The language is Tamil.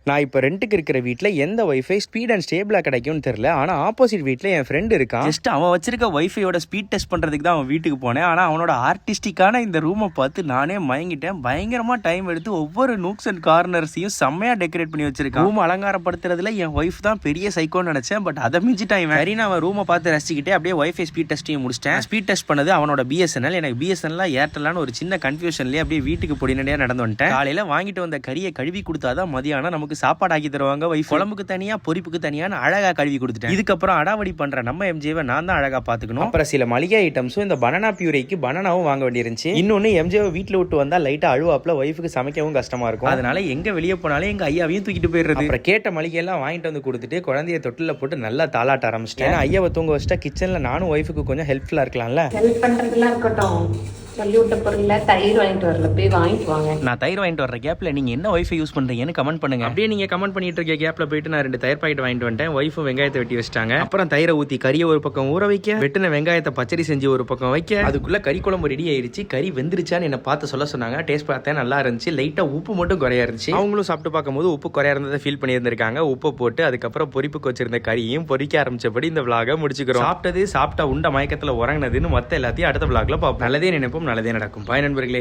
நான் இப்போ ரெண்டுக்கு இருக்கிற வீட்டில் எந்த வைஃபை ஸ்பீட் அண்ட் ஸ்டேபிளாக கிடைக்கும்னு தெரியல. ஆனால் ஆப்போசிட் வீட்டில் என் ஃப்ரெண்ட் இருக்கான். ஜஸ்ட் அவன் வச்சிருக்க வைஃபையோட ஸ்பீட் டெஸ்ட் பண்ணுறதுக்கு தான் அவன் வீட்டுக்கு போனேன். ஆனால் அவனோட ஆர்டிஸ்டிக்கான இந்த ரூமை பார்த்து நானே மயங்கிட்டேன். பயங்கரமாக டைம் எடுத்து ஒவ்வொரு நூக்ஸ் அண்ட் கார்னர்ஸையும் செம்மையாக டெக்கரேட் பண்ணி வச்சிருக்கான். ரூம் அலங்காரப்படுத்துறதுல என் ஒய்ஃப் தான் பெரிய சைக்கோன்னு நினச்சேன். பட் அதை மிஞ்சிட்டான். சரி, நான் அவன் ரூமை பார்த்து ரசிக்கிட்டே அப்படியே வைஃபை ஸ்பீட் டெஸ்ட்டையும் முடிச்சிட்டேன். ஸ்பீட் டெஸ்ட் பண்ணது அவனோட பிஎஸ்என்எல். எனக்கு பிஎஸ்என்எல் ஏர்டெல்லான்னு ஒரு சின்ன கன்ஃபியூஷன்லேயே அப்படியே வீட்டுக்கு பொடிநடையாக நடந்து வந்துட்டேன். காலையில் வாங்கிட்டு வந்த கறியை கழுவி கொடுத்தாதான் மதியானம் நமக்கு சாப்பாடு ஆக்கி தருவாங்க. வைஃப் குழம்புக்கு தனியா பொரிப்புக்கு தனியான்னு அழகா கழுவி கொடுத்துட்டேன். இதுக்கப்புறம் அடாவடி பண்ற நம்ம எம்ஜேவை நான் தான் அழகா பாத்துக்கணும். அப்புறம் சில மளிகை ஐட்டம்ஸும் இந்த பனானா பியூரைக்கு பனானாவும் வாங்க வேண்டியிருந்துச்சு. இன்னொன்னு எம்ஜேவை வீட்டுல விட்டு வந்தா லைட்டா அழுவாப்புல வைஃபுக்கு சமைக்கவும் கஷ்டமா இருக்கும். அதனால எங்க வெளியே போனாலும் எங்க ஐயாவையும் தூக்கிட்டு போயிடுறது. அப்புறம் கேட்ட மளிகை எல்லாம் வாங்கிட்டு வந்து கொடுத்துட்டு குழந்தைய தொட்டில போட்டு நல்லா தாளாட்ட ஆரம்பிச்சிட்டேன். ஐயாவை தூங்க வச்சுட்டா கிச்சன்ல நானும் ஒய்ஃபுக்கு கொஞ்சம் ஹெல்ப்ஃபுல்லா இருக்கலாம்ல. ஹெல்ப் பண்றதுலாம் இருக்கட்டும். சொல்லிவிட்ட பொருள்ல தயிர் வாங்கிட்டு வரல, போய் வாங்கிட்டு வாங்க. நான் தயிர் வாங்கிட்டு வர கேப்ல நீங்க என்ன வைஃபை யூஸ் பண்றீங்கன்னு கமெண்ட் பண்ணுங்க. அப்படியே நீங்க கமெண்ட் பண்ணிட்டு இருக்க கேப்ல போயிட்டு நான் 2 தயிர் பாக்கெட் வாங்கிட்டு வந்துட்டேன். வைஃபும் வெங்காயத்தை வெட்டி வச்சிட்டாங்க. அப்புறம் தயிரை ஊத்தி கறியை ஒரு பக்கம் ஊற வைக்க, வெட்டின வெங்காயத்தை பச்சடி செஞ்சு ஒரு பக்கம் வைக்க, அதுக்குள்ள கறி குழம்பு ரெடி ஆயிடுச்சு. கறி வெந்துருச்சான்னு என்ன பார்த்து சொல்ல சொன்னாங்க. டேஸ்ட் பார்த்தேன், நல்லா இருந்துச்சு. லைட்டா உப்பு மட்டும் குறையா இருந்துச்சு. அவங்களும் சாப்பிட்டு பார்க்கும்போது உப்பு குறையா இருந்ததை ஃபீல் பண்ணியிருந்திருக்காங்க. உப்பு போட்டு அதுக்கப்புறம் பொரிப்புக்கு வச்சிருந்த கறியும் பொரிக்க ஆரம்பிச்சபடி இந்த விளாக முடிச்சுக்கிறோம். சாப்பிட்டா உண்ட மயக்கத்துல உறங்கினதுன்னு மொத்த எல்லாத்தையும் அடுத்த விளாக்ல பார்ப்போம். நல்லதே நினைப்போம், நல்லதே நடக்கும். நண்பர்களே.